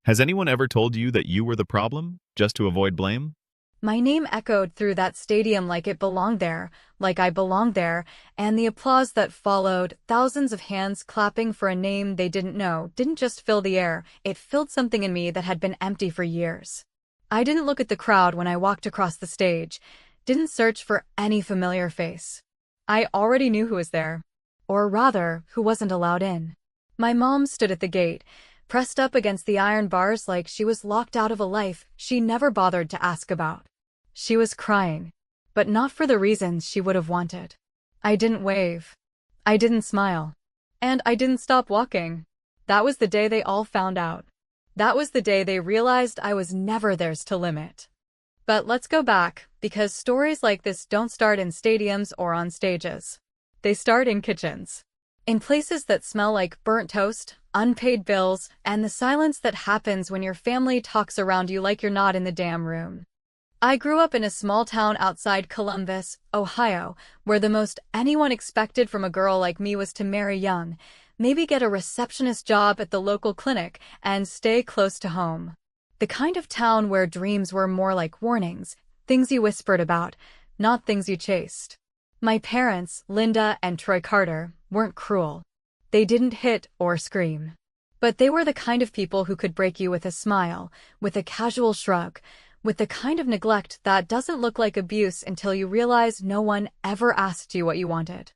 Has anyone ever told you that you were the problem, just to avoid blame? My name echoed through that stadium like it belonged there, like I belonged there, and the applause that followed, thousands of hands clapping for a name they didn't know, didn't just fill the air, it filled something in me that had been empty for years. I didn't look at the crowd when I walked across the stage, didn't search for any familiar face. I already knew who was there. Or rather, who wasn't allowed in. My mom stood at the gate, pressed up against the iron bars like she was locked out of a life she never bothered to ask about. She was crying, but not for the reasons she would have wanted. I didn't wave. I didn't smile. And I didn't stop walking. That was the day they all found out. That was the day they realized I was never theirs to limit. But let's go back, because stories like this don't start in stadiums or on stages. They start in kitchens. In places that smell like burnt toast, unpaid bills, and the silence that happens when your family talks around you like you're not in the damn room. I grew up in a small town outside Columbus, Ohio, where the most anyone expected from a girl like me was to marry young, maybe get a receptionist job at the local clinic, and stay close to home. The kind of town where dreams were more like warnings, things you whispered about, not things you chased. My parents, Linda and Troy Carter, weren't cruel. They didn't hit or scream. But they were the kind of people who could break you with a smile, with a casual shrug, with the kind of neglect that doesn't look like abuse until you realize no one ever asked you what you wanted.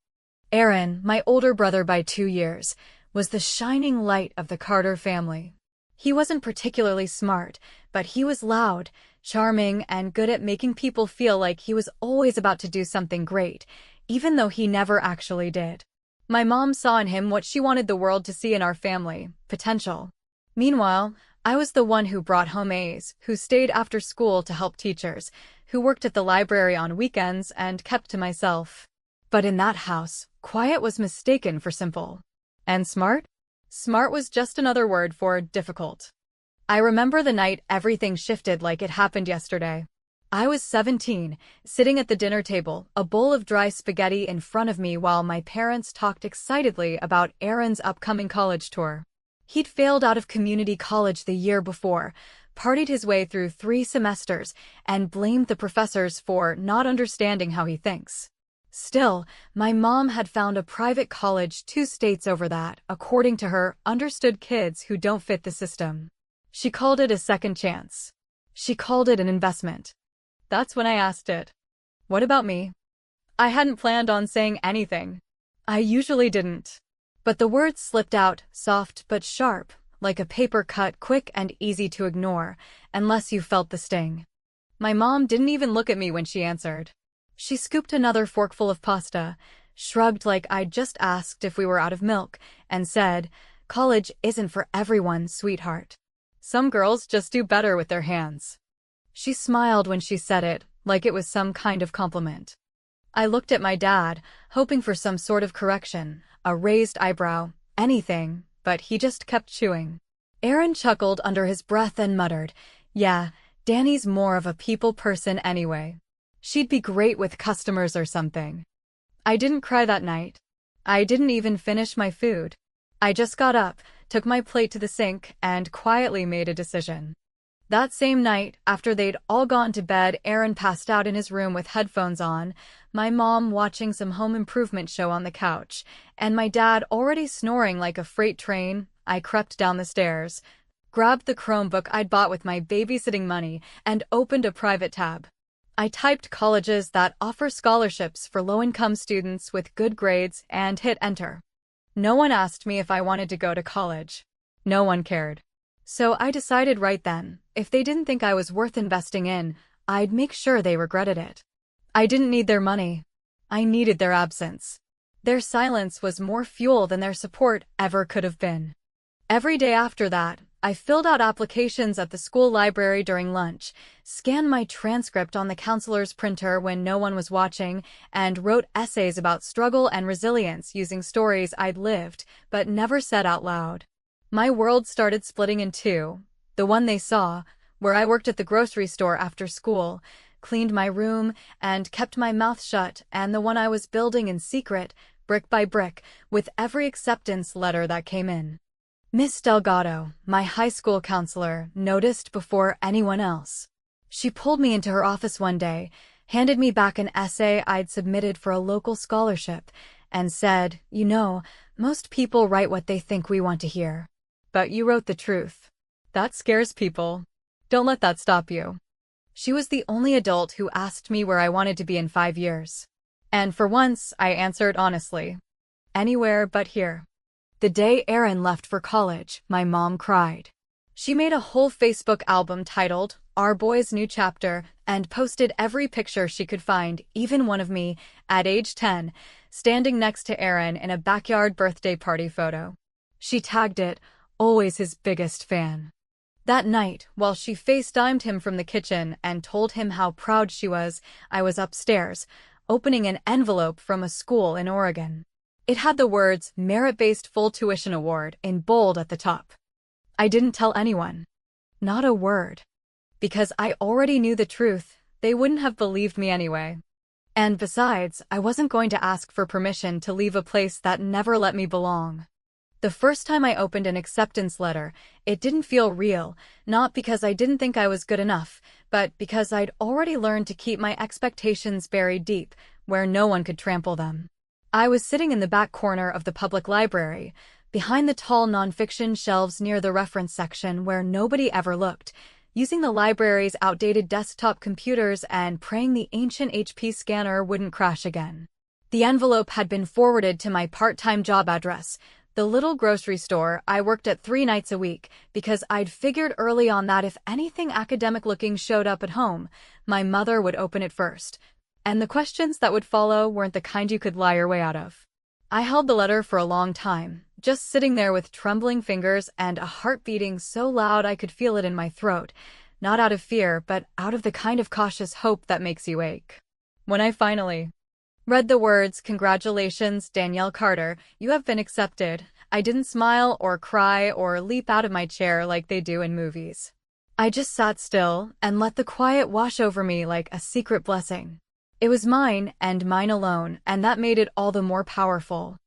Aaron, my older brother by 2 years, was the shining light of the Carter family. He wasn't particularly smart, but he was loud, charming, and good at making people feel like he was always about to do something great, even though he never actually did. My mom saw in him what she wanted the world to see in our family, potential. Meanwhile, I was the one who brought home A's, who stayed after school to help teachers, who worked at the library on weekends and kept to myself. But in that house, quiet was mistaken for simple. And smart? Smart was just another word for difficult. I remember the night everything shifted like it happened yesterday. I was 17, sitting at the dinner table, a bowl of dry spaghetti in front of me while my parents talked excitedly about Aaron's upcoming college tour. He'd failed out of community college the year before, partied his way through 3 semesters, and blamed the professors for not understanding how he thinks. Still, my mom had found a private college 2 states over that, according to her, understood kids who don't fit the system. She called it a second chance. She called it an investment. That's when I asked it. What about me? I hadn't planned on saying anything. I usually didn't. But the words slipped out, soft but sharp, like a paper cut, quick and easy to ignore, unless you felt the sting. My mom didn't even look at me when she answered. She scooped another forkful of pasta, shrugged like I'd just asked if we were out of milk, and said, "College isn't for everyone, sweetheart. Some girls just do better with their hands." She smiled when she said it, like it was some kind of compliment. I looked at my dad, hoping for some sort of correction, a raised eyebrow, anything, but he just kept chewing. Aaron chuckled under his breath and muttered, "Yeah, Danny's more of a people person anyway. She'd be great with customers or something." I didn't cry that night. I didn't even finish my food. I just got up, took my plate to the sink, and quietly made a decision. That same night, after they'd all gone to bed, Aaron passed out in his room with headphones on, my mom watching some home improvement show on the couch, and my dad already snoring like a freight train. I crept down the stairs, grabbed the Chromebook I'd bought with my babysitting money, and opened a private tab. I typed colleges that offer scholarships for low-income students with good grades and hit enter. No one asked me if I wanted to go to college. No one cared. So I decided right then, if they didn't think I was worth investing in, I'd make sure they regretted it. I didn't need their money. I needed their absence. Their silence was more fuel than their support ever could have been. Every day after that, I filled out applications at the school library during lunch, scanned my transcript on the counselor's printer when no one was watching, and wrote essays about struggle and resilience using stories I'd lived, but never said out loud. My world started splitting in two. The one they saw, where I worked at the grocery store after school, cleaned my room, and kept my mouth shut, and the one I was building in secret, brick by brick, with every acceptance letter that came in. Miss Delgado, my high school counselor, noticed before anyone else. She pulled me into her office one day, handed me back an essay I'd submitted for a local scholarship, and said, "You know, most people write what they think we want to hear. But you wrote the truth. That scares people. Don't let that stop you." She was the only adult who asked me where I wanted to be in 5 years. And for once, I answered honestly. Anywhere but here. The day Erin left for college, my mom cried. She made a whole Facebook album titled Our Boy's New Chapter and posted every picture she could find, even one of me, at age 10, standing next to Erin in a backyard birthday party photo. She tagged it, "Always his biggest fan." That night, while she FaceTimed him from the kitchen and told him how proud she was, I was upstairs, opening an envelope from a school in Oregon. It had the words Merit-Based Full Tuition Award in bold at the top. I didn't tell anyone. Not a word. Because I already knew the truth, they wouldn't have believed me anyway. And besides, I wasn't going to ask for permission to leave a place that never let me belong. The first time I opened an acceptance letter, it didn't feel real, not because I didn't think I was good enough, but because I'd already learned to keep my expectations buried deep, where no one could trample them. I was sitting in the back corner of the public library, behind the tall nonfiction shelves near the reference section where nobody ever looked, using the library's outdated desktop computers and praying the ancient HP scanner wouldn't crash again. The envelope had been forwarded to my part-time job address, the little grocery store I worked at 3 nights a week, because I'd figured early on that if anything academic-looking showed up at home, my mother would open it first. And the questions that would follow weren't the kind you could lie your way out of. I held the letter for a long time, just sitting there with trembling fingers and a heart beating so loud I could feel it in my throat, not out of fear, but out of the kind of cautious hope that makes you ache. When I finally read the words, "Congratulations, Danielle Carter, you have been accepted," I didn't smile or cry or leap out of my chair like they do in movies. I just sat still and let the quiet wash over me like a secret blessing. It was mine and mine alone, and that made it all the more powerful.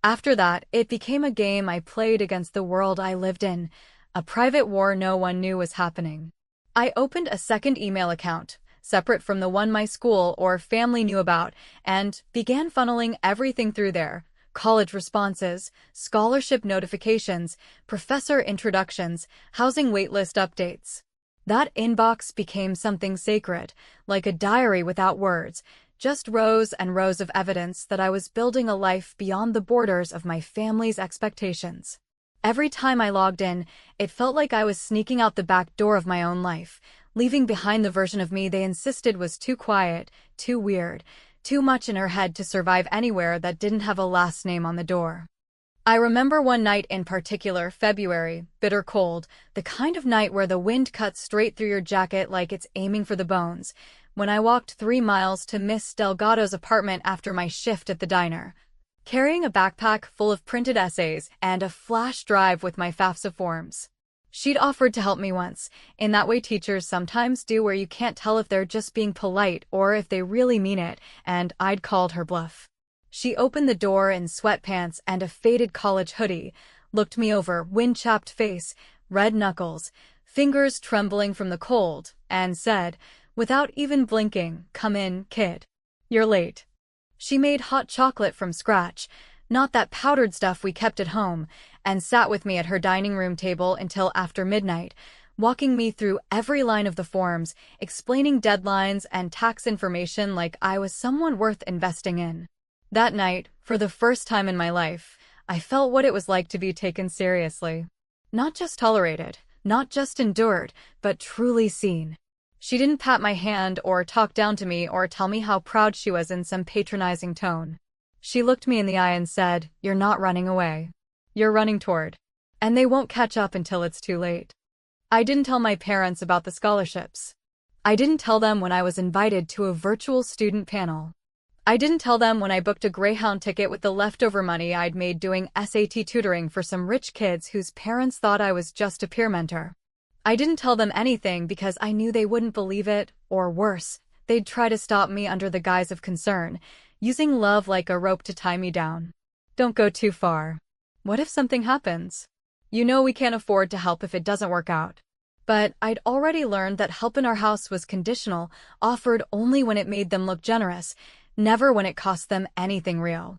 After that, it became a game I played against the world I lived in, a private war no one knew was happening. I opened a second email account, separate from the one my school or family knew about, and began funneling everything through there: college responses, scholarship notifications, professor introductions, housing waitlist updates. That inbox became something sacred, like a diary without words, just rows and rows of evidence that I was building a life beyond the borders of my family's expectations. Every time I logged in, it felt like I was sneaking out the back door of my own life, leaving behind the version of me they insisted was too quiet, too weird, too much in her head to survive anywhere that didn't have a last name on the door. I remember one night in particular, February, bitter cold, the kind of night where the wind cuts straight through your jacket like it's aiming for the bones, when I walked 3 miles to Miss Delgado's apartment after my shift at the diner, carrying a backpack full of printed essays and a flash drive with my FAFSA forms. She'd offered to help me once, in that way teachers sometimes do where you can't tell if they're just being polite or if they really mean it, and I'd called her bluff. She opened the door in sweatpants and a faded college hoodie, looked me over, wind-chapped face, red knuckles, fingers trembling from the cold, and said, without even blinking, "Come in, kid. You're late." She made hot chocolate from scratch, not that powdered stuff we kept at home, and sat with me at her dining room table until after midnight, walking me through every line of the forms, explaining deadlines and tax information like I was someone worth investing in. That night, for the first time in my life, I felt what it was like to be taken seriously. Not just tolerated, not just endured, but truly seen. She didn't pat my hand or talk down to me or tell me how proud she was in some patronizing tone. She looked me in the eye and said, "You're not running away. You're running toward. And they won't catch up until it's too late." I didn't tell my parents about the scholarships. I didn't tell them when I was invited to a virtual student panel. I didn't tell them when I booked a Greyhound ticket with the leftover money I'd made doing SAT tutoring for some rich kids whose parents thought I was just a peer mentor. I didn't tell them anything because I knew they wouldn't believe it, or worse, they'd try to stop me under the guise of concern, using love like a rope to tie me down. Don't go too far. What if something happens? You know we can't afford to help if it doesn't work out. But I'd already learned that help in our house was conditional, offered only when it made them look generous, never when it cost them anything real.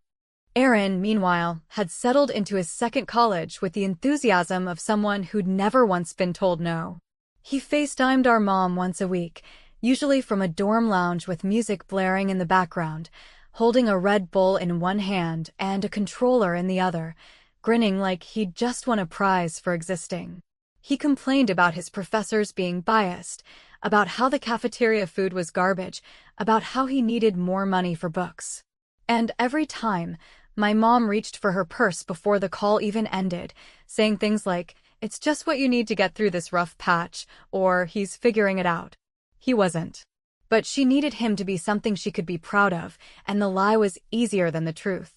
Aaron, meanwhile, had settled into his second college with the enthusiasm of someone who'd never once been told no. He FaceTimed our mom once a week, usually from a dorm lounge with music blaring in the background, holding a Red Bull in one hand and a controller in the other, grinning like he'd just won a prize for existing. He complained about his professors being biased, about how the cafeteria food was garbage, about how he needed more money for books. And every time, my mom reached for her purse before the call even ended, saying things like, "It's just what you need to get through this rough patch," or "He's figuring it out." He wasn't. But she needed him to be something she could be proud of, and the lie was easier than the truth.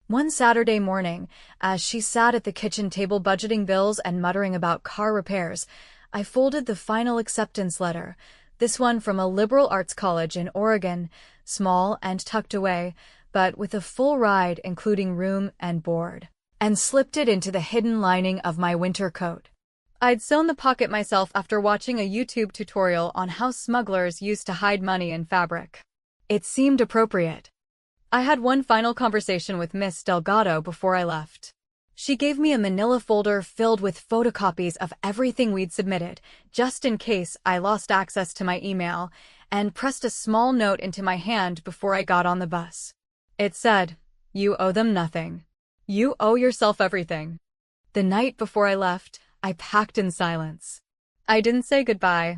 One Saturday morning, as she sat at the kitchen table budgeting bills and muttering about car repairs, I folded the final acceptance letter, this one from a liberal arts college in Oregon, small and tucked away, but with a full ride including room and board, and slipped it into the hidden lining of my winter coat. I'd sewn the pocket myself after watching a YouTube tutorial on how smugglers used to hide money in fabric. It seemed appropriate. I had one final conversation with Miss Delgado before I left. She gave me a manila folder filled with photocopies of everything we'd submitted, just in case I lost access to my email, and pressed a small note into my hand before I got on the bus. It said, "You owe them nothing. You owe yourself everything." The night before I left, I packed in silence. I didn't say goodbye.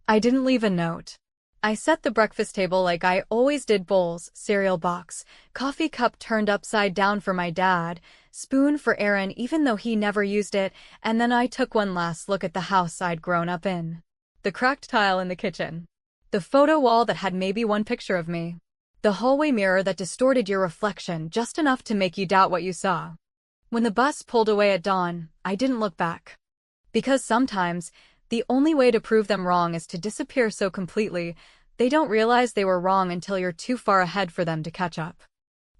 I didn't leave a note. I set the breakfast table like I always did: bowls, cereal box, coffee cup turned upside down for my dad, spoon for Aaron even though he never used it, and then I took one last look at the house I'd grown up in. The cracked tile in the kitchen. The photo wall that had maybe one picture of me. The hallway mirror that distorted your reflection just enough to make you doubt what you saw. When the bus pulled away at dawn, I didn't look back. Because sometimes, the only way to prove them wrong is to disappear so completely, they don't realize they were wrong until you're too far ahead for them to catch up.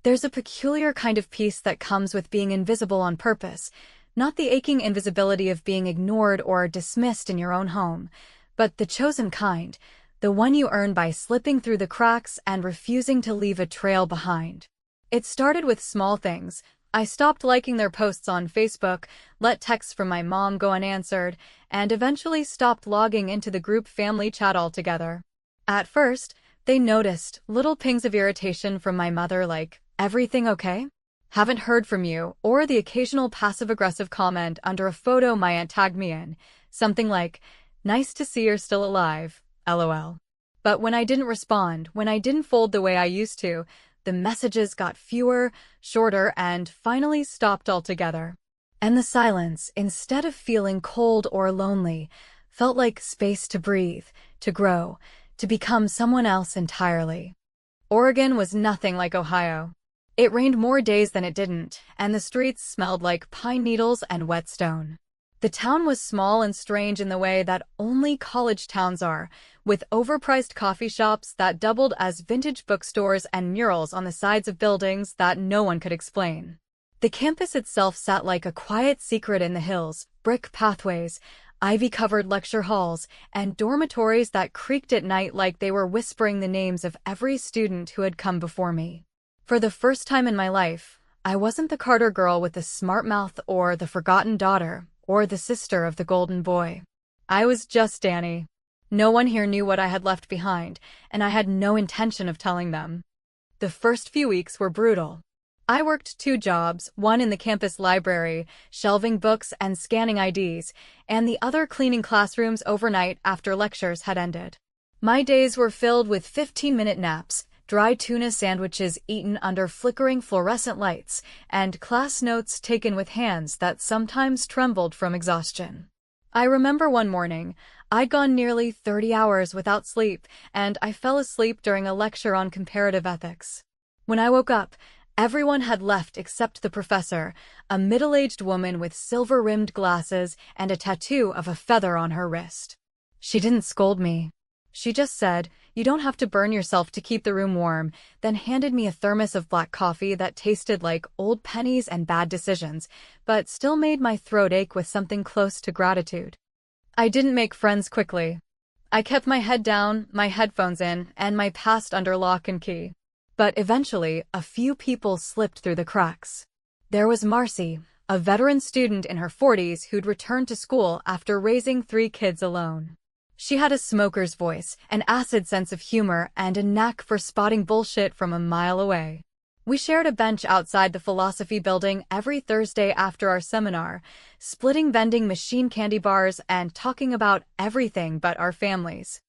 There's a peculiar kind of peace that comes with being invisible on purpose, not the aching invisibility of being ignored or dismissed in your own home, but the chosen kind, the one you earn by slipping through the cracks and refusing to leave a trail behind. It started with small things. I stopped liking their posts on Facebook, let texts from my mom go unanswered, and eventually stopped logging into the group family chat altogether. At first, they noticed little pings of irritation from my mother like, "Everything okay? Haven't heard from you," or the occasional passive-aggressive comment under a photo my aunt tagged me in, something like, "Nice to see you're still alive, LOL." But when I didn't respond, when I didn't fold the way I used to, the messages got fewer, shorter, and finally stopped altogether. And the silence, instead of feeling cold or lonely, felt like space to breathe, to grow, to become someone else entirely. Oregon was nothing like Ohio. It rained more days than it didn't, and the streets smelled like pine needles and wet stone. The town was small and strange in the way that only college towns are, with overpriced coffee shops that doubled as vintage bookstores and murals on the sides of buildings that no one could explain. The campus itself sat like a quiet secret in the hills, brick pathways, ivy-covered lecture halls, and dormitories that creaked at night like they were whispering the names of every student who had come before me. For the first time in my life, I wasn't the Carter girl with the smart mouth or the forgotten daughter, or the sister of the golden boy. I was just Danny. No one here knew what I had left behind, and I had no intention of telling them. The first few weeks were brutal. I worked 2 jobs, one in the campus library, shelving books and scanning IDs, and the other cleaning classrooms overnight after lectures had ended. My days were filled with 15-minute naps, dry tuna sandwiches eaten under flickering fluorescent lights, and class notes taken with hands that sometimes trembled from exhaustion. I remember one morning, I'd gone nearly 30 hours without sleep, and I fell asleep during a lecture on comparative ethics. When I woke up, everyone had left except the professor, a middle-aged woman with silver-rimmed glasses and a tattoo of a feather on her wrist. She didn't scold me. She just said, "You don't have to burn yourself to keep the room warm," then handed me a thermos of black coffee that tasted like old pennies and bad decisions, but still made my throat ache with something close to gratitude. I didn't make friends quickly. I kept my head down, my headphones in, and my past under lock and key. But eventually, a few people slipped through the cracks. There was Marcy, a veteran student in her 40s who'd returned to school after raising 3 kids alone. She had a smoker's voice, an acid sense of humor, and a knack for spotting bullshit from a mile away. We shared a bench outside the philosophy building every Thursday after our seminar, splitting vending machine candy bars and talking about everything but our families.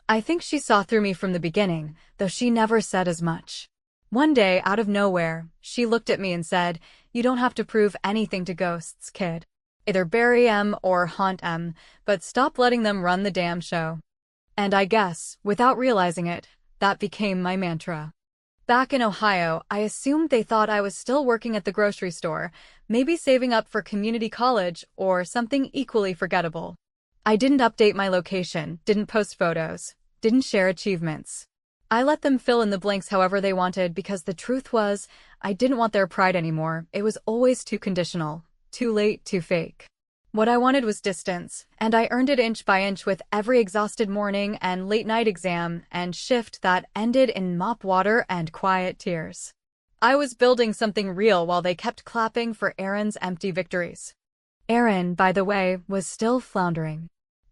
I think she saw through me from the beginning, though she never said as much. One day, out of nowhere, she looked at me and said, "You don't have to prove anything to ghosts, kid. Either bury 'em or haunt 'em, but stop letting them run the damn show." And I guess, without realizing it, that became my mantra. Back in Ohio, I assumed they thought I was still working at the grocery store, maybe saving up for community college or something equally forgettable. I didn't update my location, didn't post photos, didn't share achievements. I let them fill in the blanks however they wanted because the truth was, I didn't want their pride anymore. It was always too conditional, too late, too fake. What I wanted was distance, and I earned it inch by inch with every exhausted morning and late-night exam and shift that ended in mop water and quiet tears. I was building something real while they kept clapping for Aaron's empty victories. Aaron, by the way, was still floundering.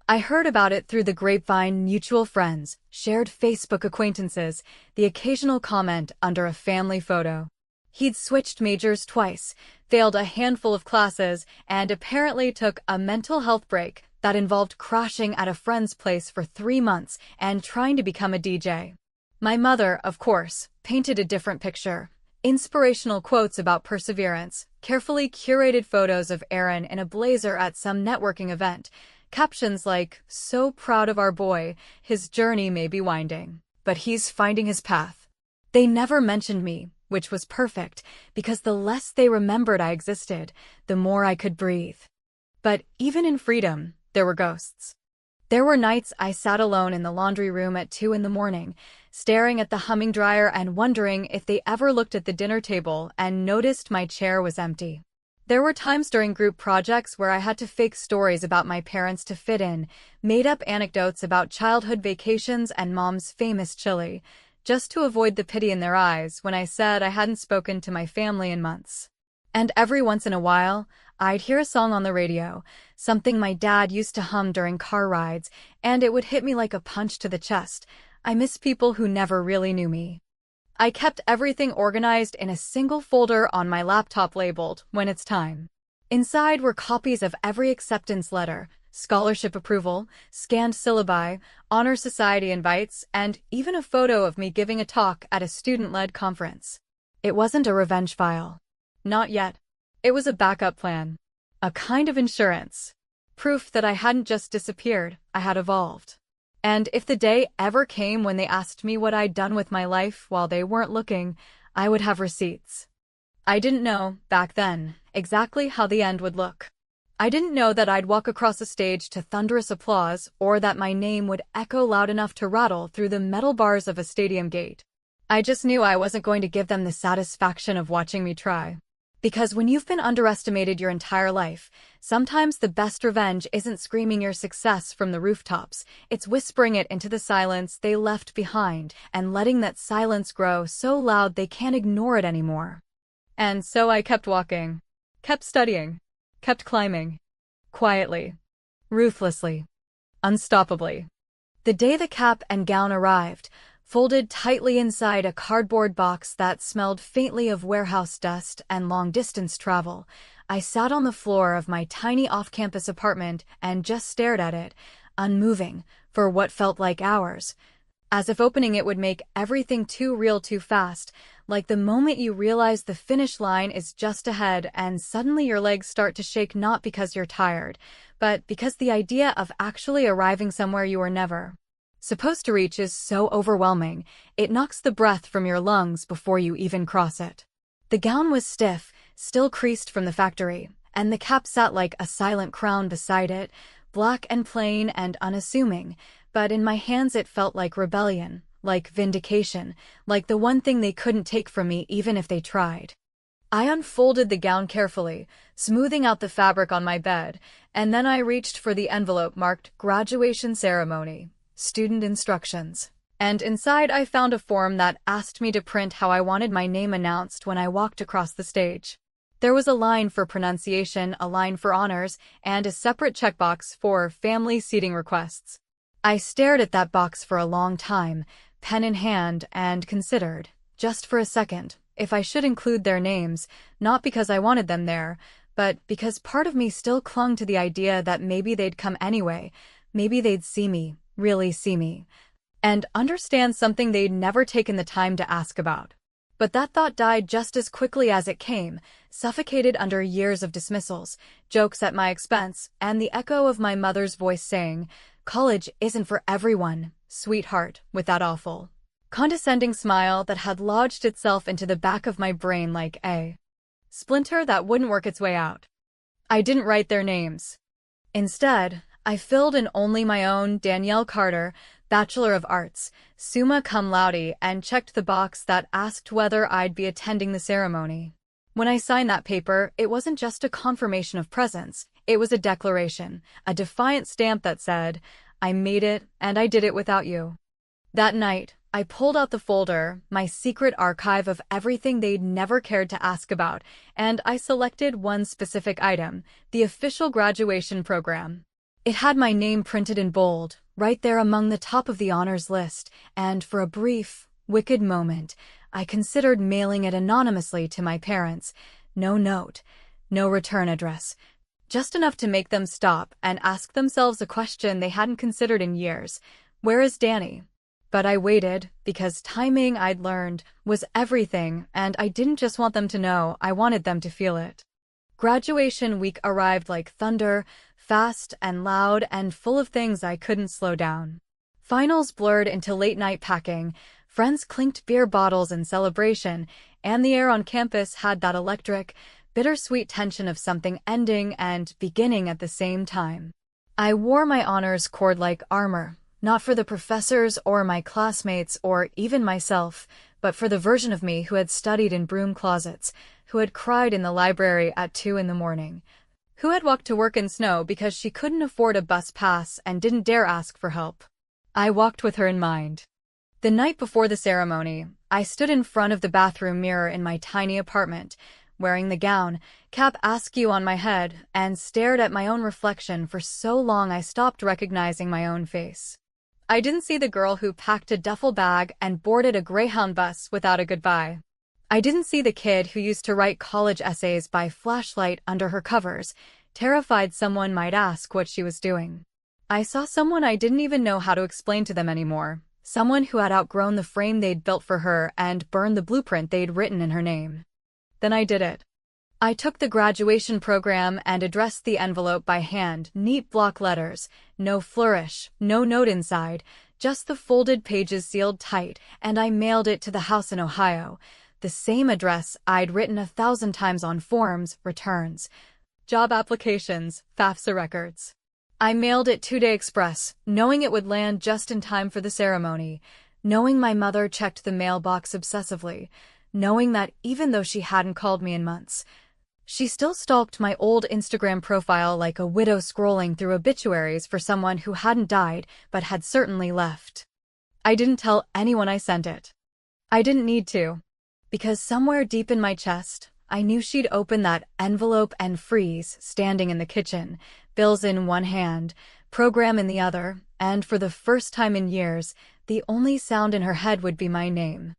I heard about it through the grapevine, mutual friends, shared Facebook acquaintances, the occasional comment under a family photo. He'd switched majors twice, failed a handful of classes, and apparently took a mental health break that involved crashing at a friend's place for 3 months and trying to become a DJ. My mother, of course, painted a different picture. Inspirational quotes about perseverance, carefully curated photos of Aaron in a blazer at some networking event, captions like, "So proud of our boy, his journey may be winding, but he's finding his path." They never mentioned me, which was perfect, because the less they remembered I existed, the more I could breathe. But even in freedom, there were ghosts. There were nights I sat alone in the laundry room at 2 in the morning, staring at the humming dryer and wondering if they ever looked at the dinner table and noticed my chair was empty. There were times during group projects where I had to fake stories about my parents to fit in, made up anecdotes about childhood vacations and mom's famous chili, just to avoid the pity in their eyes when I said I hadn't spoken to my family in months. And every once in a while, I'd hear a song on the radio, something my dad used to hum during car rides, and it would hit me like a punch to the chest. I miss people who never really knew me. I kept everything organized in a single folder on my laptop labeled, "When it's time." Inside were copies of every acceptance letter, scholarship approval, scanned syllabi, honor society invites, and even a photo of me giving a talk at a student-led conference. It wasn't a revenge file. Not yet. It was a backup plan. A kind of insurance. Proof that I hadn't just disappeared, I had evolved. And if the day ever came when they asked me what I'd done with my life while they weren't looking, I would have receipts. I didn't know, back then, exactly how the end would look. I didn't know that I'd walk across a stage to thunderous applause or that my name would echo loud enough to rattle through the metal bars of a stadium gate. I just knew I wasn't going to give them the satisfaction of watching me try. Because when you've been underestimated your entire life, sometimes the best revenge isn't screaming your success from the rooftops, it's whispering it into the silence they left behind and letting that silence grow so loud they can't ignore it anymore. And so I kept walking, kept studying, kept climbing. Quietly. Ruthlessly. Unstoppably. The day the cap and gown arrived, folded tightly inside a cardboard box that smelled faintly of warehouse dust and long-distance travel, I sat on the floor of my tiny off-campus apartment and just stared at it, unmoving, for what felt like hours. As if opening it would make everything too real too fast, like the moment you realize the finish line is just ahead and suddenly your legs start to shake not because you're tired, but because the idea of actually arriving somewhere you were never supposed to reach is so overwhelming, it knocks the breath from your lungs before you even cross it. The gown was stiff, still creased from the factory, and the cap sat like a silent crown beside it, black and plain and unassuming, but in my hands it felt like rebellion, like vindication, like the one thing they couldn't take from me even if they tried. I unfolded the gown carefully, smoothing out the fabric on my bed, and then I reached for the envelope marked Graduation Ceremony, Student Instructions. And inside I found a form that asked me to print how I wanted my name announced when I walked across the stage. There was a line for pronunciation, a line for honors, and a separate checkbox for family seating requests. I stared at that box for a long time, pen in hand, and considered, just for a second, if I should include their names, not because I wanted them there, but because part of me still clung to the idea that maybe they'd come anyway, maybe they'd see me, really see me, and understand something they'd never taken the time to ask about. But that thought died just as quickly as it came, suffocated under years of dismissals, jokes at my expense, and the echo of my mother's voice saying, "College isn't for everyone, sweetheart," with that awful, condescending smile that had lodged itself into the back of my brain like a splinter that wouldn't work its way out. I didn't write their names. Instead, I filled in only my own Danielle Carter, Bachelor of Arts, summa cum laude, and checked the box that asked whether I'd be attending the ceremony. When I signed that paper, it wasn't just a confirmation of presence, it was a declaration, a defiant stamp that said, "I made it, and I did it without you." That night, I pulled out the folder, my secret archive of everything they'd never cared to ask about, and I selected one specific item, the official graduation program. It had my name printed in bold, right there among the top of the honors list, and for a brief, wicked moment, I considered mailing it anonymously to my parents. No note, no return address, just enough to make them stop and ask themselves a question they hadn't considered in years. Where is Danny? But I waited, because timing, I'd learned, was everything, and I didn't just want them to know, I wanted them to feel it. Graduation week arrived like thunder, fast and loud and full of things I couldn't slow down. Finals blurred into late-night packing, friends clinked beer bottles in celebration, and the air on campus had that electric, bittersweet tension of something ending and beginning at the same time. I wore my honors cord like armor, not for the professors or my classmates or even myself, but for the version of me who had studied in broom closets, who had cried in the library at 2 in the morning, who had walked to work in snow because she couldn't afford a bus pass and didn't dare ask for help. I walked with her in mind. The night before the ceremony, I stood in front of the bathroom mirror in my tiny apartment, wearing the gown, cap askew on my head, and stared at my own reflection for so long I stopped recognizing my own face. I didn't see the girl who packed a duffel bag and boarded a Greyhound bus without a goodbye. I didn't see the kid who used to write college essays by flashlight under her covers, terrified someone might ask what she was doing. I saw someone I didn't even know how to explain to them anymore, someone who had outgrown the frame they'd built for her and burned the blueprint they'd written in her name. Then I did it. I took the graduation program and addressed the envelope by hand, neat block letters, no flourish, no note inside, just the folded pages sealed tight, and I mailed it to the house in Ohio, the same address I'd written 1,000 times on forms, returns, job applications, FAFSA records. I mailed it 2-day express, knowing it would land just in time for the ceremony, knowing my mother checked the mailbox obsessively, knowing that even though she hadn't called me in months, she still stalked my old Instagram profile like a widow scrolling through obituaries for someone who hadn't died but had certainly left. I didn't tell anyone I sent it. I didn't need to. Because somewhere deep in my chest, I knew she'd open that envelope and freeze, standing in the kitchen, bills in one hand, program in the other, and for the first time in years, the only sound in her head would be my name.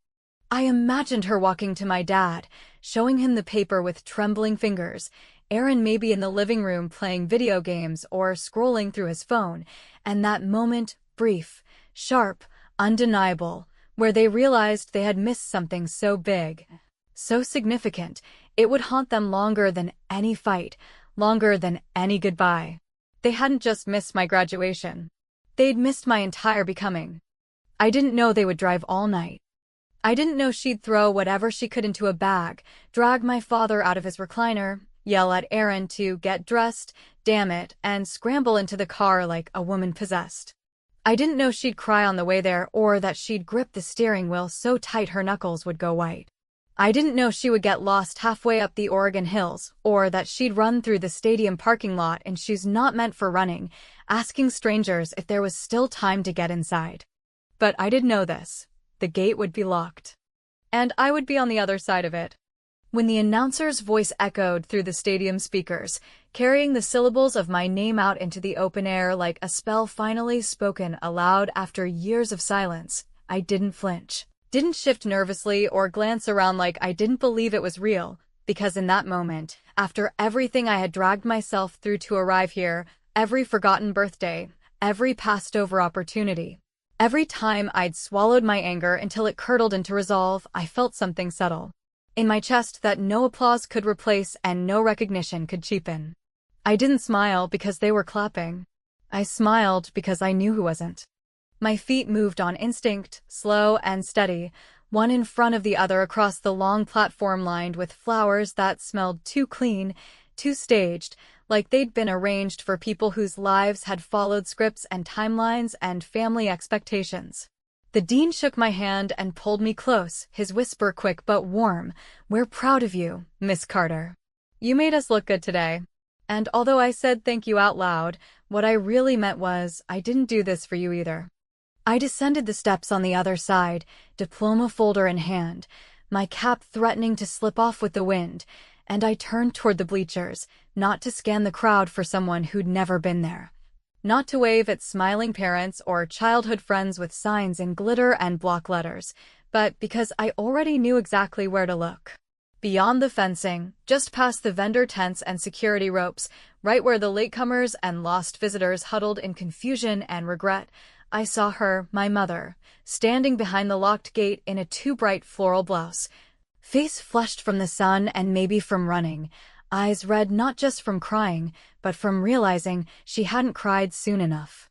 I imagined her walking to my dad, showing him the paper with trembling fingers, Aaron maybe in the living room playing video games or scrolling through his phone, and that moment, brief, sharp, undeniable, where they realized they had missed something so big, so significant, it would haunt them longer than any fight, longer than any goodbye. They hadn't just missed my graduation. They'd missed my entire becoming. I didn't know they would drive all night. I didn't know she'd throw whatever she could into a bag, drag my father out of his recliner, yell at Aaron to get dressed, damn it, and scramble into the car like a woman possessed. I didn't know she'd cry on the way there or that she'd grip the steering wheel so tight her knuckles would go white. I didn't know she would get lost halfway up the Oregon hills or that she'd run through the stadium parking lot in shoes not meant for running, asking strangers if there was still time to get inside. But I did know this. The gate would be locked. And I would be on the other side of it. When the announcer's voice echoed through the stadium speakers, carrying the syllables of my name out into the open air like a spell finally spoken aloud after years of silence, I didn't flinch, didn't shift nervously or glance around like I didn't believe it was real, because in that moment, after everything I had dragged myself through to arrive here, every forgotten birthday, every passed-over opportunity, every time I'd swallowed my anger until it curdled into resolve, I felt something settle in my chest that no applause could replace and no recognition could cheapen. I didn't smile because they were clapping. I smiled because I knew who wasn't. My feet moved on instinct, slow and steady, one in front of the other across the long platform lined with flowers that smelled too clean, too staged, like they'd been arranged for people whose lives had followed scripts and timelines and family expectations. The dean shook my hand and pulled me close, his whisper quick but warm. "We're proud of you, Miss Carter. You made us look good today." And although I said thank you out loud, what I really meant was, I didn't do this for you either. I descended the steps on the other side, diploma folder in hand, my cap threatening to slip off with the wind, and I turned toward the bleachers, not to scan the crowd for someone who'd never been there. Not to wave at smiling parents or childhood friends with signs in glitter and block letters, but because I already knew exactly where to look. Beyond the fencing, just past the vendor tents and security ropes, right where the latecomers and lost visitors huddled in confusion and regret, I saw her, my mother, standing behind the locked gate in a too bright floral blouse. Face flushed from the sun and maybe from running, eyes red not just from crying, but from realizing she hadn't cried soon enough.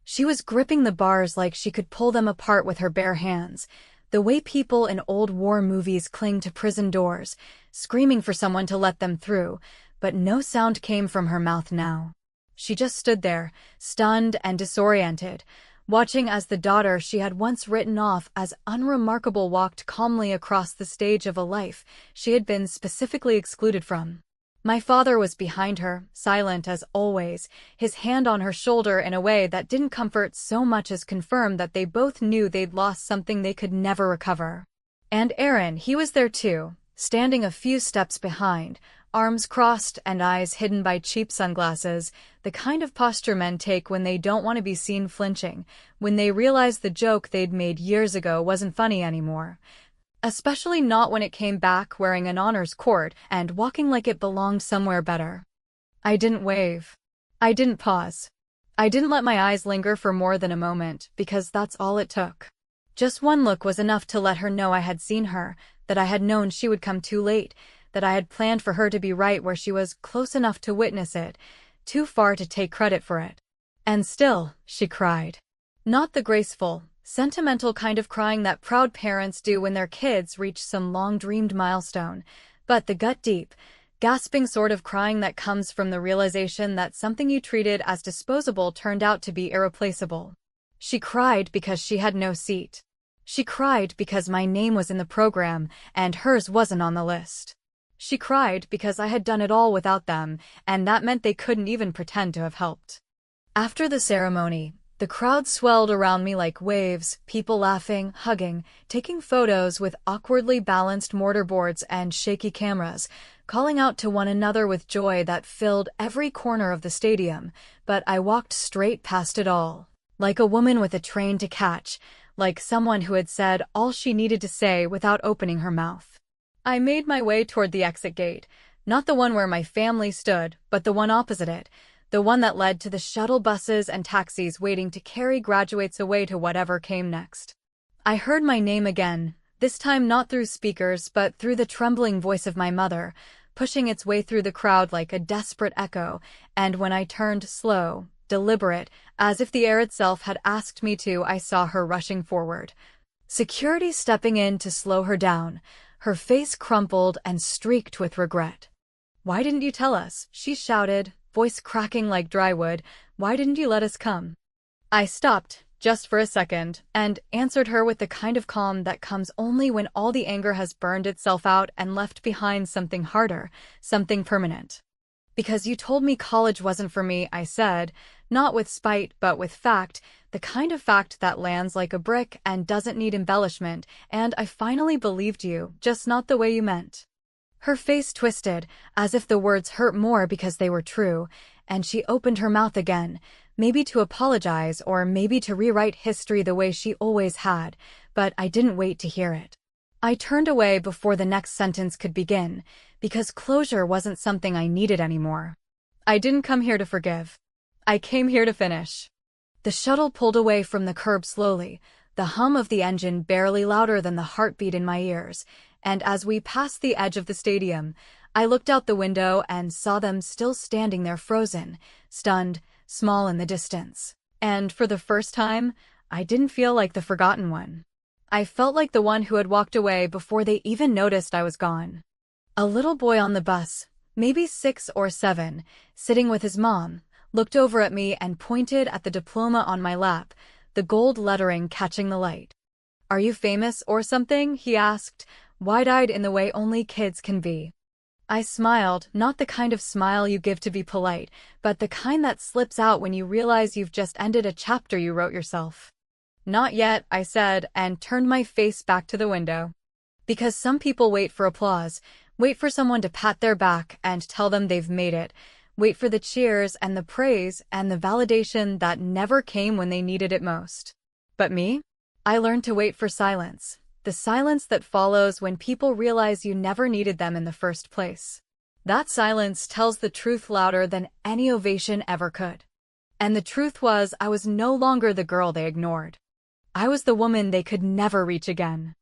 She was gripping the bars like she could pull them apart with her bare hands, the way people in old war movies cling to prison doors, screaming for someone to let them through, but no sound came from her mouth now. She just stood there, stunned and disoriented, watching as the daughter she had once written off as unremarkable walked calmly across the stage of a life she had been specifically excluded from. My father was behind her, silent as always, his hand on her shoulder in a way that didn't comfort so much as confirm that they both knew they'd lost something they could never recover. And Aaron, he was there too, standing a few steps behind, arms crossed and eyes hidden by cheap sunglasses, the kind of posture men take when they don't want to be seen flinching, when they realize the joke they'd made years ago wasn't funny anymore. Especially not when it came back wearing an honors cord and walking like it belonged somewhere better. I didn't wave. I didn't pause. I didn't let my eyes linger for more than a moment, because that's all it took. Just one look was enough to let her know I had seen her, that I had known she would come too late, that I had planned for her to be right where she was, close enough to witness it, too far to take credit for it. And still, she cried. Not the graceful, sentimental kind of crying that proud parents do when their kids reach some long-dreamed milestone, but the gut-deep, gasping sort of crying that comes from the realization that something you treated as disposable turned out to be irreplaceable. She cried because she had no seat. She cried because my name was in the program and hers wasn't on the list. She cried because I had done it all without them, and that meant they couldn't even pretend to have helped. After the ceremony, the crowd swelled around me like waves, people laughing, hugging, taking photos with awkwardly balanced mortarboards and shaky cameras, calling out to one another with joy that filled every corner of the stadium, but I walked straight past it all, like a woman with a train to catch, like someone who had said all she needed to say without opening her mouth. I made my way toward the exit gate, not the one where my family stood, but the one opposite it, the one that led to the shuttle buses and taxis waiting to carry graduates away to whatever came next. I heard my name again, this time not through speakers but through the trembling voice of my mother, pushing its way through the crowd like a desperate echo, and when I turned slow, deliberate, as if the air itself had asked me to, I saw her rushing forward. Security stepping in to slow her down, her face crumpled and streaked with regret. "Why didn't you tell us?" she shouted, voice cracking like dry wood. "Why didn't you let us come?" I stopped, just for a second, and answered her with the kind of calm that comes only when all the anger has burned itself out and left behind something harder, something permanent. Because you told me college wasn't for me, I said, not with spite but with fact, the kind of fact that lands like a brick and doesn't need embellishment, and I finally believed you, just not the way you meant. Her face twisted, as if the words hurt more because they were true, and she opened her mouth again, maybe to apologize or maybe to rewrite history the way she always had, but I didn't wait to hear it. I turned away before the next sentence could begin, because closure wasn't something I needed anymore. I didn't come here to forgive. I came here to finish. The shuttle pulled away from the curb slowly, the hum of the engine barely louder than the heartbeat in my ears, and as we passed the edge of the stadium, I looked out the window and saw them still standing there frozen, stunned, small in the distance. And for the first time, I didn't feel like the forgotten one. I felt like the one who had walked away before they even noticed I was gone. A little boy on the bus, maybe 6 or 7, sitting with his mom, looked over at me and pointed at the diploma on my lap, the gold lettering catching the light. "Are you famous or something?" he asked, wide-eyed in the way only kids can be. I smiled, not the kind of smile you give to be polite, but the kind that slips out when you realize you've just ended a chapter you wrote yourself. "Not yet," I said, and turned my face back to the window. Because some people wait for applause, wait for someone to pat their back and tell them they've made it, wait for the cheers and the praise and the validation that never came when they needed it most. But me? I learned to wait for silence. The silence that follows when people realize you never needed them in the first place. That silence tells the truth louder than any ovation ever could. And the truth was, I was no longer the girl they ignored. I was the woman they could never reach again.